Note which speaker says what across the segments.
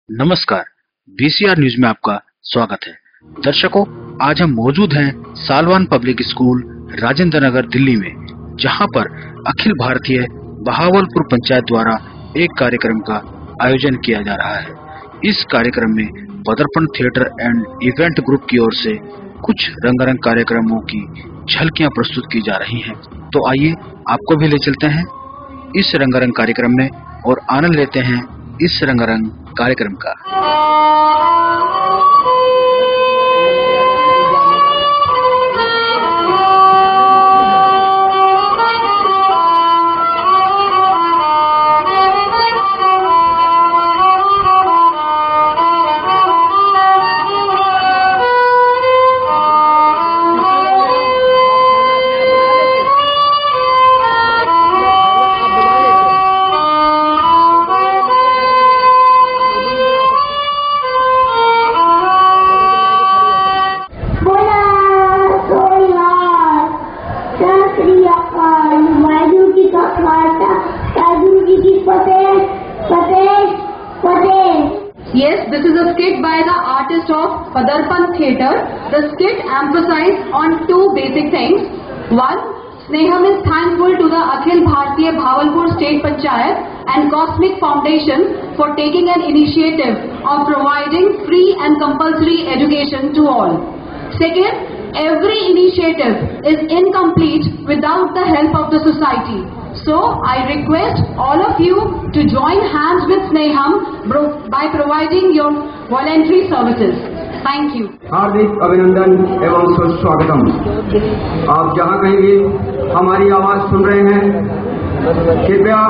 Speaker 1: नमस्कार, BCR news में आपका स्वागत है। दर्शकों, आज हम मौजूद हैं सालवान पब्लिक स्कूल राजेंद्र नगर दिल्ली में, जहां पर अखिल भारतीय बहावलपुर पंचायत द्वारा एक कार्यक्रम का आयोजन किया जा रहा है। इस कार्यक्रम में पदर्पण थिएटर एंड इवेंट ग्रुप की ओर से कुछ रंगारंग कार्यक्रमों की झलकियां प्रस्तुत की जा रही हैं। तो आइए आपको भी ले चलते हैं इस रंगारंग कार्यक्रम में और आनंद लेते हैं इस रंगारंग कार्यक्रम का।
Speaker 2: Yes, this is a skit by the artist of Padarpan Theatre. The skit emphasizes on two basic things. One, Sneham is thankful to the Akhil Bharatiya Bhavalpur State Panchayat and Cosmic Foundation for taking an initiative of providing free and compulsory education to all. Second, every initiative is incomplete without the help of the society. So, I request all of you to join hands with Sneham by providing your voluntary services. Thank you.
Speaker 3: हार्दिक अभिनंदन एवं सुस्वागतम। आप जहाँ कहीं भी हमारी आवाज सुन रहे हैं, कृपया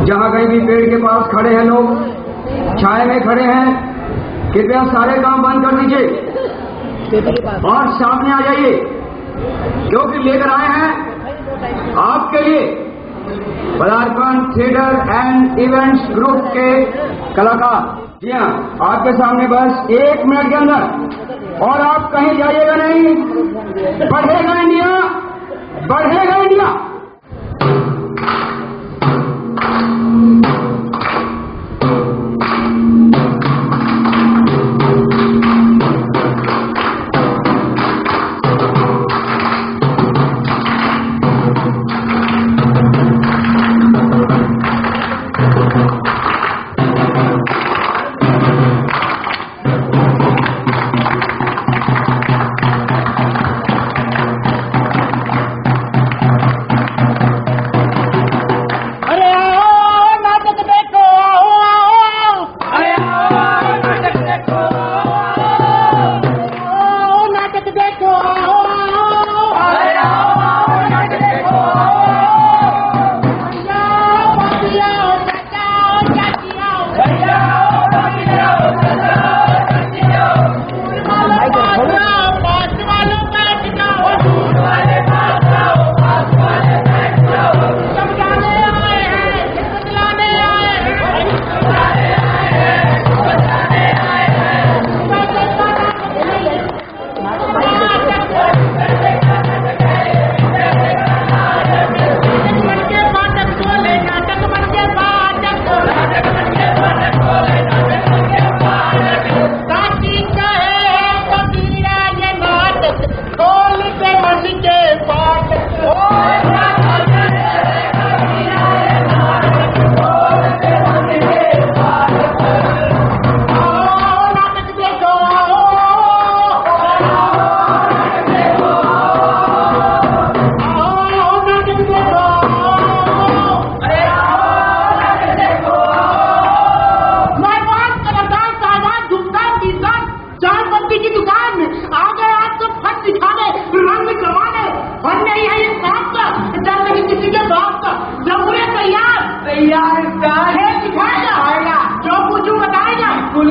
Speaker 3: जहाँ कहीं भी पेड़ के पास खड़े हैं लोग, छाए में खड़े हैं, कृपया सारे काम बंद कर दीजिए और सामने आ जाइए, क्योंकि लेकर आए हैं आपके लिए पदार्पण थिएटर एंड इवेंट्स ग्रुप के कलाकार। जी हाँ, आपके सामने बस 1 मिनट के अंदर, और आप कहीं जाइएगा नहीं। बढ़ेगा इंडिया, बढ़ेगा इंडिया।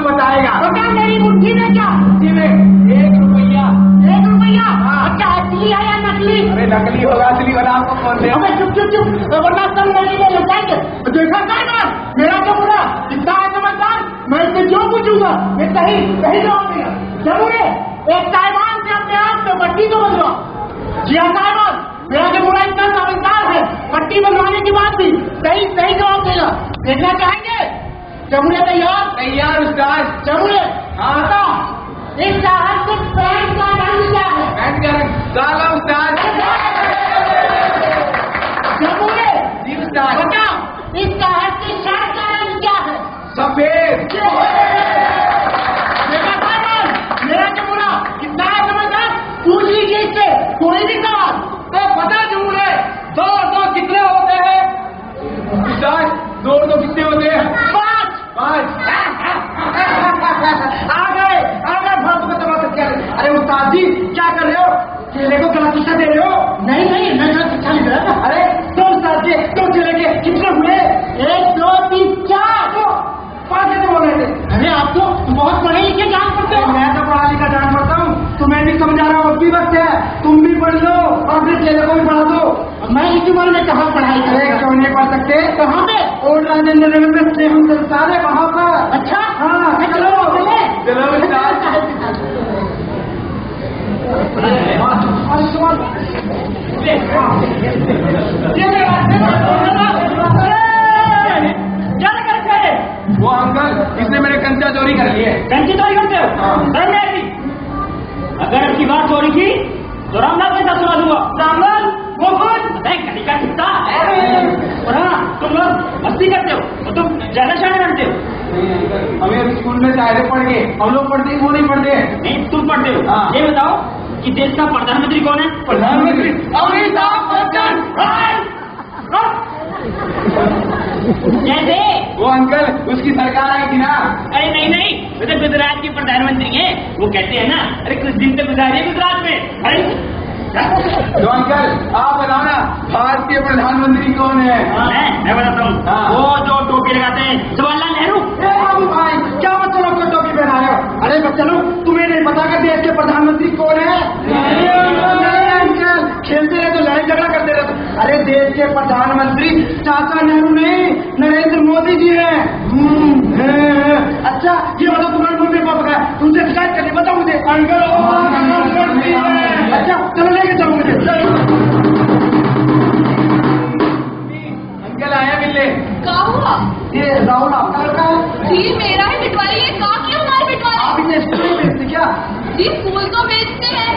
Speaker 3: बताएगा। बता मेरी मुट्ठी में क्या? मुट्ठी में 1 रुपया। 1 रुपया? अच्छा, असली है या नकली? अरे नकली होगा, असली वाला आपको कौन दे? अबे चुप चुप चुप, वरना सब मेरे लिए लग जाएंगे। देखा ना मेरा क्या बुरा, इतना है समझदार, मैं इससे जो पूछूंगा मैं सही जवाब देगा। जरूर है, एक ताइवान से अपने आप से पट्टी को बदलवा। जी हाँ ताइवान, मेरा जो बुरा इतना समझदार है, पट्टी बनवाने के बाद भी सही जवाब देगा। देखना चाहेंगे? जमुरे तैयार? तैयार। उस्ताद।
Speaker 4: जमुने
Speaker 3: हाँ
Speaker 4: इस शहर के पैंट का रंग क्या है?
Speaker 3: पैंट का रंग काला उस्ताद।
Speaker 4: जमुने
Speaker 3: जी उस्ताद।
Speaker 4: बताओ इस शहर की शर्ट का रंग क्या है?
Speaker 3: सफेद।
Speaker 4: मेरा जमुना कितना है समझदार? पूछ लीजिए इससे कोई भी सवाल।
Speaker 3: तो पता जमुने दो दो कितने होते हैं? उस्ताद दो दो कितने होते हैं?
Speaker 4: 5।
Speaker 3: 5।
Speaker 4: आ गए फालतू का तमाशा क्या है?
Speaker 3: अरे उस्ताद जी क्या कर रहे हो? केले को गलत शिक्षा दे रहे हो?
Speaker 4: नहीं मैं गलत शिक्षा नहीं दे रहा था।
Speaker 3: अरे तो उस्ताद जी तो केले के कितने हुए?
Speaker 4: 1 2 3 4।
Speaker 3: 5 कैसे बोल रहे थे?
Speaker 4: अरे आप तो बहुत पढ़े लिखे जान पड़ते हो।
Speaker 3: मैं तो पढ़ा लिखा जान पड़ता हूँ, तुम्हें भी समझा रहा हूँ, अब भी वक्त है, तुम भी पढ़ लो और फिर केले को भी पढ़ा दो।
Speaker 4: मैं इस उम्र में कहाँ पढ़ाई
Speaker 3: अरे
Speaker 4: करेगा?
Speaker 3: क्यों नहीं पढ़ सकते?
Speaker 4: कहाँ पे?
Speaker 3: और राजेंद्र नगर में स्नेहम संस्थान है वहाँ पर।
Speaker 4: अच्छा
Speaker 3: हाँ चलो चलो उस्ताद।
Speaker 4: क्या करते हैं?
Speaker 3: वो अंकल इसने मेरे कंचा चोरी कर लिए।
Speaker 4: कंची चोरी करते हो?
Speaker 3: हाँ।
Speaker 4: शर्म नहीं आती? अगर आपकी बात चोरी की तो रामलाल कैसा सुना दूंगा? रामलाल वो कौन? कहीं का किस्सा। और हाँ तुम लोग मस्ती करते हो तो तुम ज्यादा शान बनते हो।
Speaker 3: हमें स्कूल में शायरी पढ़ के हम लोग पढ़ते हैं, वो नहीं पढ़ते।
Speaker 4: नहीं तुम पढ़ते हो।
Speaker 3: हाँ।
Speaker 4: ये बताओ कि देश का प्रधानमंत्री कौन है?
Speaker 3: प्रधानमंत्री अमिताभ बच्चन।
Speaker 4: जैसे
Speaker 3: वो अंकल उसकी सरकार आई थी ना।
Speaker 4: अरे नहीं वो तो गुजरात के प्रधानमंत्री हैं। वो कहते हैं ना अरे कुछ दिन तो गुजारे गुजरात में। अरे
Speaker 3: तो अंकल आप बताओ ना भारतीय प्रधानमंत्री कौन है?
Speaker 4: मैं बताता हूँ।
Speaker 3: हाँ।
Speaker 4: वो जो टोपी लगाते हैं जवाहरलाल नेहरू।
Speaker 3: बाबू भाई क्या बच्चे लोग को टोपी पहना रहे हो? अरे बच्चे लोग तुम्हें नहीं पता कि देश के प्रधानमंत्री कौन है? नहीं अंकल खेलते रहे तो लड़ाई झगड़ा करते रहे तो। अरे देश के प्रधानमंत्री चाचा नेहरू नहीं नरेंद्र मोदी जी हैं। अच्छा ये बताओ तुम्हारे मम्मी पापा का है, तुमसे शिकायत करनी बताओ मुझे। अंकल अच्छा चलो लेके चलो मुझे। अंकल आया मिलने।
Speaker 2: क्या हुआ?
Speaker 3: ये राहुल आपका लड़का है?
Speaker 2: जी मेरा ही बिटवारी है। कहाँ क्यों हमारे बिटवारी?
Speaker 3: आप इसे स्कूल में भेजते क्या?
Speaker 2: जी स्कूल तो भेजते हैं।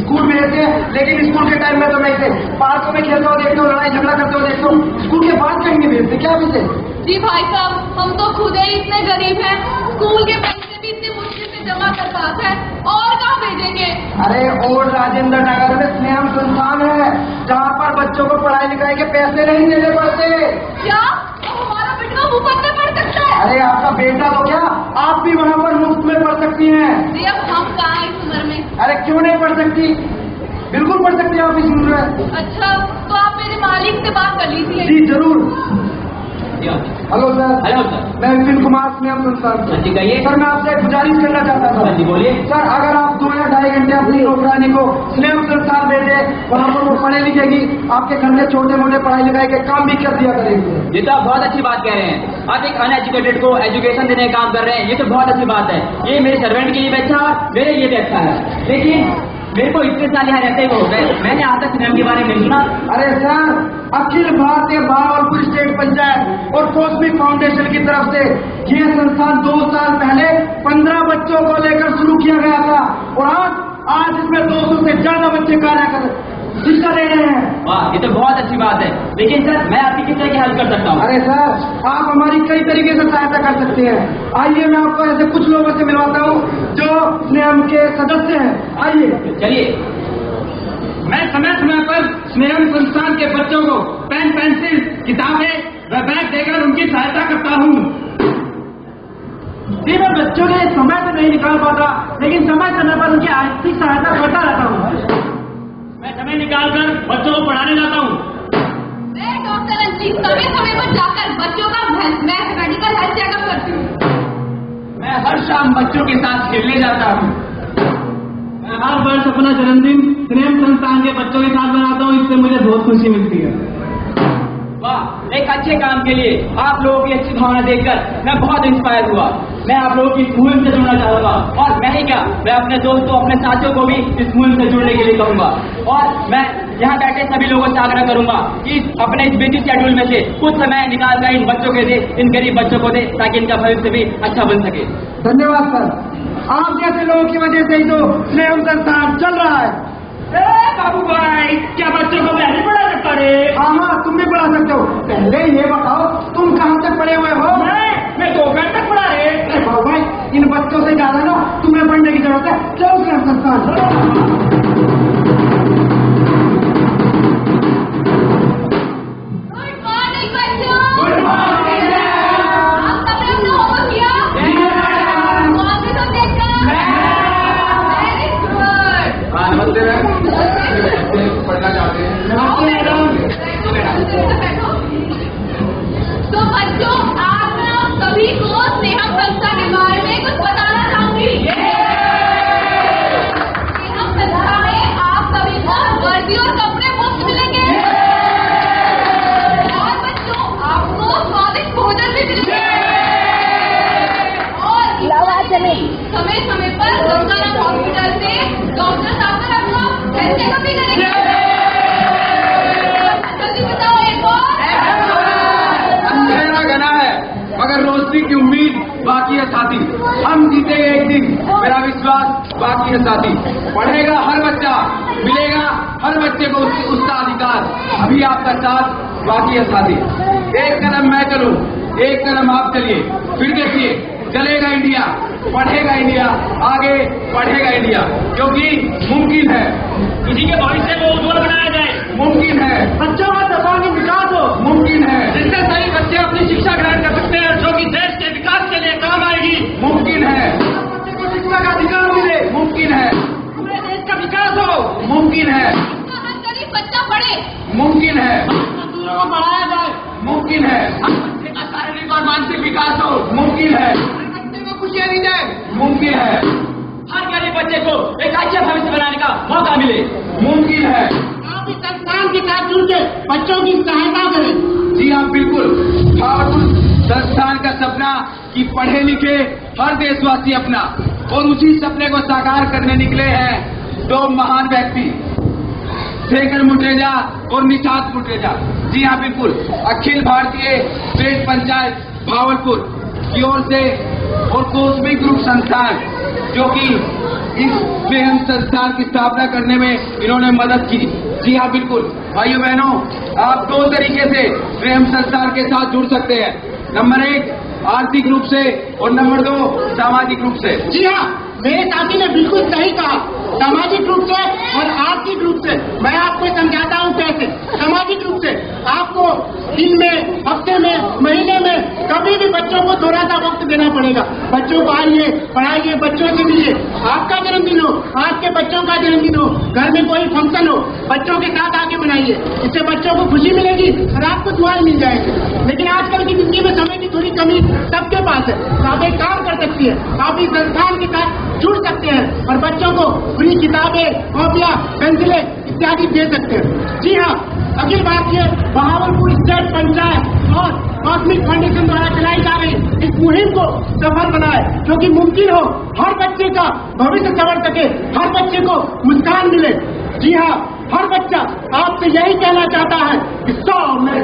Speaker 3: स्कूल भेजते हैं लेकिन स्कूल के टाइम में तो मैं इसे पार्कों में खेलता हुआ देखता हूँ, लड़ाई झगड़ा करते हुए देखता हूँ। स्कूल के बाद कहीं नहीं भेजते क्या आप इसे?
Speaker 2: जी भाई साहब हम तो खुद ही इतने गरीब हैं, स्कूल के पैसे भी इतने मुश्किल से जमा कर पाते हैं और कहाँ भेजेंगे?
Speaker 3: अरे और राजेंद्र नगर में स्नेहम संस्थान है जहाँ पर बच्चों को पढ़ाई लिखाई के पैसे नहीं देने पड़ते।
Speaker 2: क्या तो हमारा बेटा मुफ्त में पढ़ सकता है?
Speaker 3: अरे आपका बेटा तो क्या आप भी वहाँ पर मुफ्त में पढ़ सकती हैं।
Speaker 2: जी अब हम कहाँ इस उम्र में?
Speaker 3: अरे क्यों नहीं पढ़ सकती? बिल्कुल पढ़ सकती आप इस उम्र में।
Speaker 2: अच्छा तो आप मेरे मालिक से बात कर लीजिए।
Speaker 3: जी जरूर। Hello sir.
Speaker 4: Hello sir.
Speaker 3: मैं विपिन कुमार स्नेहम संस्थान से।
Speaker 4: जी कहिए।
Speaker 3: सर मैं आपसे एक गुजारिश करना चाहता था।
Speaker 4: जी बोलिए।
Speaker 3: सर अगर आप 2 या 2.5 घंटे अपनी नौकरानी को स्नेहम संस्थान भेजे वहाँ पर वो पढ़े लिखेगी, आपके घर में छोटे मोटे पढ़ाई लिखाई के काम भी कर दिया करेंगे।
Speaker 4: ये तो आप बहुत अच्छी बात कह रहे हैं। आप एक अनएजुकेटेड को एजुकेशन देने का काम कर रहे हैं, ये तो बहुत अच्छी बात है। ये मेरे सर्वेंट के लिए भी अच्छा है, मेरे लिए भी अच्छा है। लेकिन मेरे को इतने साल यहाँ रहते ही हो गए, मैंने आज तक स्नेहम के बारे में सुना।
Speaker 3: अरे सर अखिल भारतीय भावलपुर स्टेट पंचायत और कॉस्मिक फाउंडेशन की तरफ से ये संस्थान 2 साल पहले 15 बच्चों को लेकर शुरू किया गया था और आज इसमें 200 से ज्यादा बच्चे कार्य कर शिक्षा दे रहे हैं।
Speaker 4: वाह ये तो बहुत अच्छी बात है। लेकिन सर मैं आपकी किस तरह की हेल्प कर सकता हूँ?
Speaker 3: अरे सर आप हमारी कई तरीके से सहायता कर सकते हैं। आइए मैं आपको ऐसे कुछ लोगों से मिलवाता हूँ जो स्नेहम के सदस्य हैं। आइए
Speaker 4: चलिए।
Speaker 3: मैं समय समय पर स्नेहम संस्थान के बच्चों को पेन पेंसिल किताबें व बैग देकर उनकी सहायता करता हूँ। जी मैं बच्चों के लिए समय तो नहीं निकाल पाता लेकिन समय समय पर उनकी आर्थिक सहायता करता रहता हूँ।
Speaker 4: मैं समय निकाल कर बच्चों को पढ़ाने जाता हूँ।
Speaker 2: मैं डॉक्टर अंजीत समय समय पर जाकर बच्चों का मेडिकल हेल्थ चेकअप करती हूँ।
Speaker 3: मैं हर शाम बच्चों के साथ खेलने जाता हूँ।
Speaker 5: मैं हर वर्ष अपना जन्मदिन स्नेहम संस्थान के बच्चों के साथ मनाता हूँ, इससे मुझे बहुत खुशी मिलती है।
Speaker 4: वाह एक अच्छे काम के लिए आप लोगों की अच्छी भावना देखकर मैं बहुत इंस्पायर हुआ। मैं आप लोगों की इस मुहिम से जुड़ना चाहूंगा और मैं ही क्या मैं अपने दोस्तों अपने साथियों को भी इस मुहिम से जुड़ने के लिए कहूंगा। और मैं यहाँ बैठे सभी लोगों से आग्रह करूंगा कि अपने इस बिजी शेड्यूल में से कुछ समय निकाल कर इन बच्चों के दे, इन गरीब बच्चों को दे, ताकि इनका भविष्य भी अच्छा बन सके।
Speaker 3: धन्यवाद सर, आप जैसे लोगों की वजह से ही तो स्नेहम संस्थान चल रहा है।
Speaker 4: बाबू भाई, क्या बच्चों को मैं नहीं पढ़ा सकता रे?
Speaker 3: हाँ, तुम भी पढ़ा सकते हो। पहले ये बताओ, तुम कहाँ तक पढ़े हुए हो?
Speaker 4: मैं 2 घंटे तक पढ़ा रे।
Speaker 3: बाबू भाई, इन बच्चों से ज्यादा ना तुम्हें पढ़ने की जरूरत है। चलो स्नेहम संस्थान। पढ़ना चाहते हैं।
Speaker 2: तो बच्चों, आज मैं आप सभी को स्नेहम संस्था के बारे में कुछ बताना चाहूंगी। स्नेहम संस्था में आप सभी को वर्दी और कपड़े मुफ्त मिलेंगे और बच्चों आपको स्वादिष्ट भोजन भी मिलेंगे और समय समय पर गंगाराम हॉस्पिटल से डॉक्टर साहब का रखना हेल्थ चेकअप भी करेंगे। जल्दी बताओ एक और।
Speaker 3: अंधेरा घना है मगर रोशनी की उम्मीद बाकी है साथी। हम जीतेंगे एक दिन, मेरा विश्वास बाकी है साथी। पढ़ेगा हर बच्चा, मिलेगा हर बच्चे को उसका अधिकार। अभी आपका साथ बाकी है साथी। एक कदम मैं चलूं, एक कदम आप चलिए, फिर देखिए चलेगा इंडिया, पढ़ेगा इंडिया, आगे बढ़ेगा इंडिया, क्योंकि मुमकिन है
Speaker 4: किसी के भविष्य को उज्जवल बनाया जाए।
Speaker 3: मुमकिन है
Speaker 4: बच्चों का सर्वांगीण विकास हो,
Speaker 3: मुमकिन है
Speaker 4: जिससे सही बच्चे अपनी शिक्षा ग्रहण कर सकते हैं, जो कि देश के विकास के लिए काम आएगी।
Speaker 3: मुमकिन है बच्चे को शिक्षा का अधिकार मिले, मुमकिन है
Speaker 4: पूरे देश का विकास हो,
Speaker 3: मुमकिन है
Speaker 2: हर गरीब बच्चा पढ़े,
Speaker 3: मुमकिन है
Speaker 4: मजदूरों को बढ़ाया जाए,
Speaker 3: मुमकिन है
Speaker 4: बच्चे का शारीरिक और मानसिक विकास हो,
Speaker 3: मुमकिन है
Speaker 4: बच्चे को खुशियाँ दी जाए,
Speaker 3: मुमकिन है
Speaker 4: हर गरीब बच्चे को एक अच्छा भविष्य बनाने का मौका मिले।
Speaker 3: मुमकिन है।
Speaker 4: आप इस संस्थान के साथ जुड़कर बच्चों की सहायता करें।
Speaker 3: जी हाँ, बिल्कुल। पावरफुल संस्थान का सपना कि पढ़े लिखे हर देशवासी अपना, और उसी सपने को साकार करने निकले हैं 2 महान व्यक्ति, शेखर मुटेजा और निषाद मुटेजा। जी हाँ, बिल्कुल। अखिल भारतीय स्टेट पंचायत भावलपुर की ओर से और कॉस्मिक ग्रुप संस्थान, जो कि इस स्नेहम संस्थान की स्थापना करने में इन्होंने मदद की। जी हाँ, बिल्कुल। भाइयों बहनों, आप 2 तरीके से स्नेहम संस्थान के साथ जुड़ सकते हैं। नंबर 1 आर्थिक रूप से और नंबर 2 सामाजिक रूप से।
Speaker 4: जी हाँ, मेरे साथी ने बिल्कुल सही कहा, सामाजिक रूप से और आर्थिक रूप से। मैं आपको समझाता हूँ कैसे। सामाजिक रूप से आपको दिन में, हफ्ते में, महीने में कभी भी बच्चों को थोड़ा सा वक्त देना पड़ेगा। बच्चों को आइए, पढ़ाइए, बच्चों से मिलिए। आपका जन्मदिन हो, आपके बच्चों का जन्मदिन हो, घर में कोई फंक्शन हो, बच्चों के साथ आके मनाइए। इससे बच्चों को खुशी मिलेगी और आपको दुआएं मिल जाएंगे। लेकिन आजकल की जिंदगी में समय की थोड़ी कमी सबके पास है, तो आप एक काम कर सकती है, आप इस संस्थान के साथ जुड़ सकते हैं और बच्चों को फ्री किताबें, कॉपियां, पेंसिलें इत्यादि दे सकते हैं। जी हाँ, अखिल भारतीय भावलपुर स्टेट पंचायत और कॉस्मिक फाउंडेशन द्वारा चलाई जा रही इस मुहिम को सफल बनाए, जो कि मुमकिन हो, हर बच्चे का भविष्य संवर सके, हर बच्चे को मुस्कान मिले। जी हाँ, हर बच्चा आपसे यही कहना चाहता है कि 100 में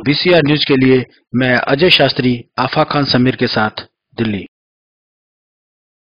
Speaker 1: VCR न्यूज के लिए मैं अजय शास्त्री, आफा खान समीर के साथ, दिल्ली।